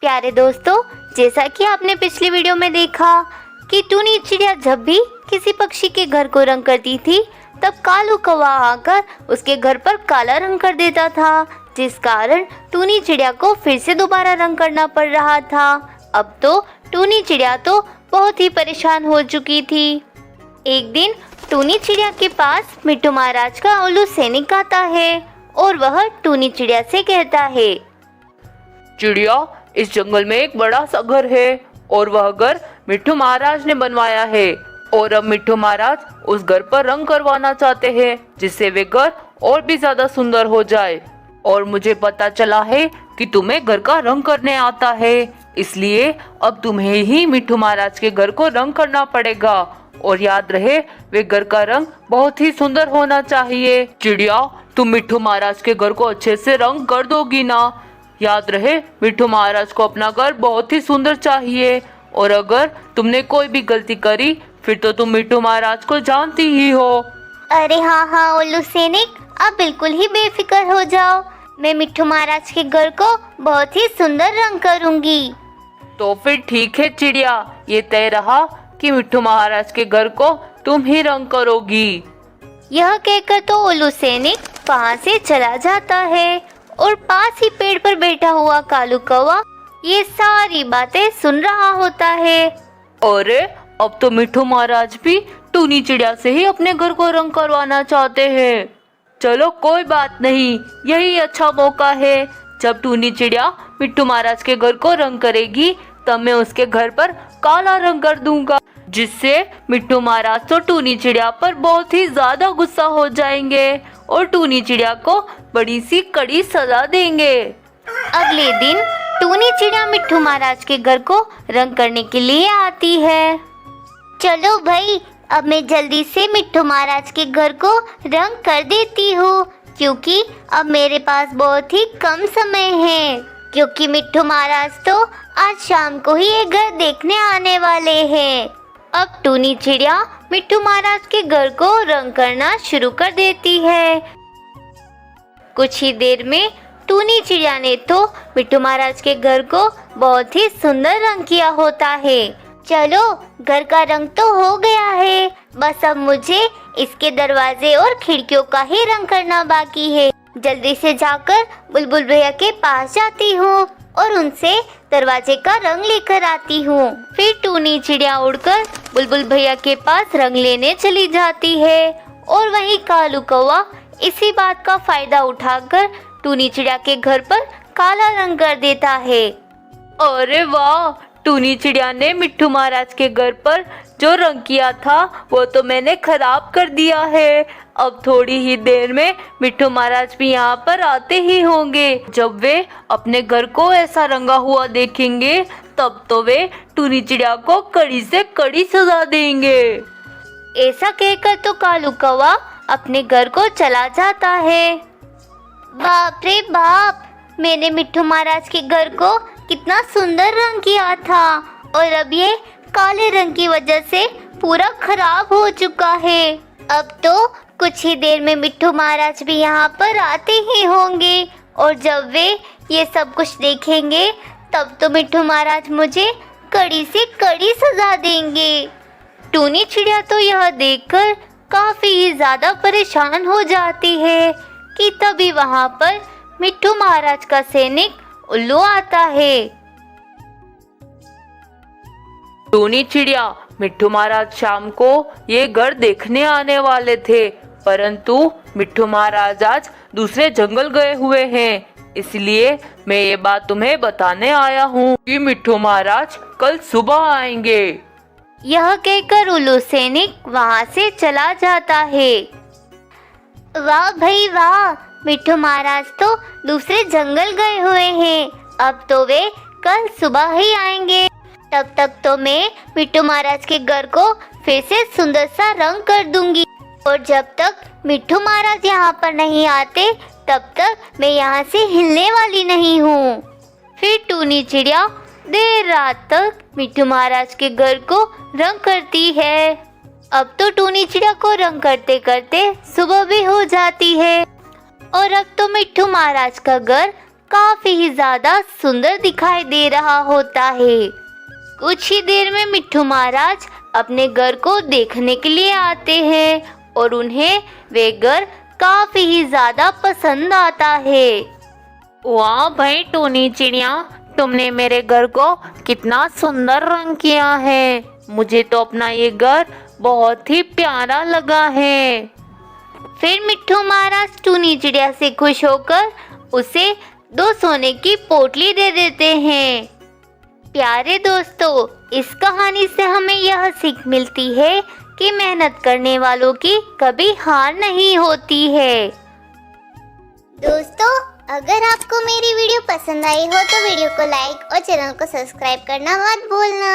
प्यारे दोस्तों, जैसा कि आपने पिछली वीडियो में देखा कि टूनी चिड़िया जब भी किसी पक्षी के घर को रंग करती थी तब कालू कौवा आकर उसके घर पर काला रंग कर देता था, जिस कारण टूनी चिड़िया को फिर से दोबारा रंग करना पड़ रहा था। अब तो टूनी चिड़िया तो बहुत ही परेशान हो चुकी थी। एक दिन टूनी चिड़िया के पास मिट्ठू महाराज का उल्लू सैनिक आता है और वह टूनी चिड़िया से कहता है, चिड़िया, इस जंगल में एक बड़ा सा घर है और वह घर मिट्ठू महाराज ने बनवाया है और अब मिट्ठू महाराज उस घर पर रंग करवाना चाहते हैं जिससे वे घर और भी ज्यादा सुंदर हो जाए। और मुझे पता चला है कि तुम्हें घर का रंग करने आता है, इसलिए अब तुम्हें ही मिट्ठू महाराज के घर को रंग करना पड़ेगा। और याद रहे, वे घर का रंग बहुत ही सुंदर होना चाहिए। चिड़िया, तुम मिट्ठू महाराज के घर को अच्छे से रंग कर दोगी ना? याद रहे, मिट्ठू महाराज को अपना घर बहुत ही सुंदर चाहिए और अगर तुमने कोई भी गलती करी फिर तो तुम मिट्ठू महाराज को जानती ही हो। अरे हाँ उल्लू सैनिक, आप बिल्कुल ही बेफिक्र हो जाओ, मैं मिट्ठू महाराज के घर को बहुत ही सुंदर रंग करूंगी। तो फिर ठीक है चिड़िया, ये तय रहा कि मिट्ठू महाराज के घर को तुम ही रंग करोगी। यह कहकर तो उल्लू सैनिक वहाँ से चला जाता है और पास ही पेड़ पर बैठा हुआ कालू कौवा ये सारी बातें सुन रहा होता है। अरे, अब तो मिट्ठू महाराज भी टूनी चिड़िया से ही अपने घर को रंग करवाना चाहते हैं। चलो कोई बात नहीं, यही अच्छा मौका है। जब टूनी चिड़िया मिट्ठू महाराज के घर को रंग करेगी तब मैं उसके घर पर काला रंग कर दूंगा, जिससे मिट्ठू महाराज तो टूनी चिड़िया पर बहुत ही ज्यादा गुस्सा हो जाएंगे और टूनी चिड़िया को बड़ी सी कड़ी सजा देंगे। अगले दिन टूनी चिड़िया मिट्ठू महाराज के घर को रंग करने के लिए आती है। चलो भाई, अब मैं जल्दी से मिट्ठू महाराज के घर को रंग कर देती हूँ, क्योंकि अब मेरे पास बहुत ही कम समय है, क्योंकि मिट्ठू महाराज तो आज शाम को ही ये घर देखने आने वाले हैं। अब टूनी चिड़िया मिट्ठू महाराज के घर को रंग करना शुरू कर देती है। कुछ ही देर में टूनी चिड़िया ने तो मिट्ठू महाराज के घर को बहुत ही सुंदर रंग किया होता है। चलो, घर का रंग तो हो गया है, बस अब मुझे इसके दरवाजे और खिड़कियों का ही रंग करना बाकी है। जल्दी से जाकर बुलबुल भैया के पास जाती हूँ और उनसे दरवाजे का रंग लेकर आती हूँ। फिर टूनी चिड़िया उड़कर बुलबुल भैया के पास रंग लेने चली जाती है और वहीं कालू कौवा इसी बात का फायदा उठाकर टूनी चिड़िया के घर पर काला रंग कर देता है। अरे वाह, टूनी चिड़िया ने मिट्ठू महाराज के घर पर जो रंग किया था वो तो मैंने खराब कर दिया है। अब थोड़ी ही देर में मिट्ठू महाराज भी यहाँ पर आते ही होंगे। जब वे अपने घर को ऐसा रंगा हुआ देखेंगे तब तो वे टूनी चिड़िया को कड़ी से कड़ी सजा देंगे। ऐसा कहकर तो कालू कौवा अपने घर को चला जाता है। बाप रे बाप, मैंने मिट्ठू महाराज के घर को कितना सुंदर रंग किया था और अब ये काले रंग की वजह से पूरा खराब हो चुका है। अब तो कुछ ही देर में मिट्ठू महाराज भी यहाँ पर आते ही होंगे और जब वे ये सब कुछ देखेंगे तब तो मिट्ठू महाराज मुझे कड़ी से कड़ी सजा देंगे। टूनी चिड़िया तो यह देखकर काफी ही ज्यादा परेशान हो जाती है कि तभी वहाँ पर मिट्ठू महाराज का सैनिक उल्लू आता है। टूनी चिड़िया, मिट्ठू महाराज शाम को ये घर देखने आने वाले थे, परंतु मिट्ठू महाराज आज दूसरे जंगल गए हुए हैं, इसलिए मैं ये बात तुम्हें बताने आया हूँ कि मिट्ठू महाराज कल सुबह आएंगे। यह कहकर उल्लू सैनिक वहाँ से चला जाता है। वाह भाई वाह, मिट्ठू महाराज तो दूसरे जंगल गए हुए हैं, अब तो वे कल सुबह ही आएंगे। तब तक तो मैं मिट्ठू महाराज के घर को फिर से सुंदर सा रंग कर दूंगी और जब तक मिट्ठू महाराज यहाँ पर नहीं आते तब तक मैं यहाँ से हिलने वाली नहीं हूँ। फिर टूनी चिड़िया देर रात तक मिट्ठू महाराज के घर को रंग करती है। अब तो टूनी चिड़िया को रंग करते करते सुबह भी हो जाती है और अब तो मिट्ठू महाराज का घर काफी ही ज्यादा सुंदर दिखाई दे रहा होता है। कुछ ही देर में मिट्ठू महाराज अपने घर को देखने के लिए आते हैं और उन्हें वे घर काफी ही ज्यादा पसंद आता है। वाह भाई टूनी चिड़िया, तुमने मेरे घर को कितना सुंदर रंग किया है। मुझे तो अपना ये घर बहुत ही प्यारा लगा है। फिर मिट्ठू महाराज टूनी चिड़िया से खुश होकर उसे 2 सोने की पोटली दे देते हैं। प्यारे दोस्तों, इस कहानी से हमें यह सीख मिलती है कि मेहनत करने वालों की कभी हार नहीं होती है। दोस्तों, अगर आपको मेरी वीडियो पसंद आई हो तो वीडियो को लाइक और चैनल को सब्सक्राइब करना मत भूलना।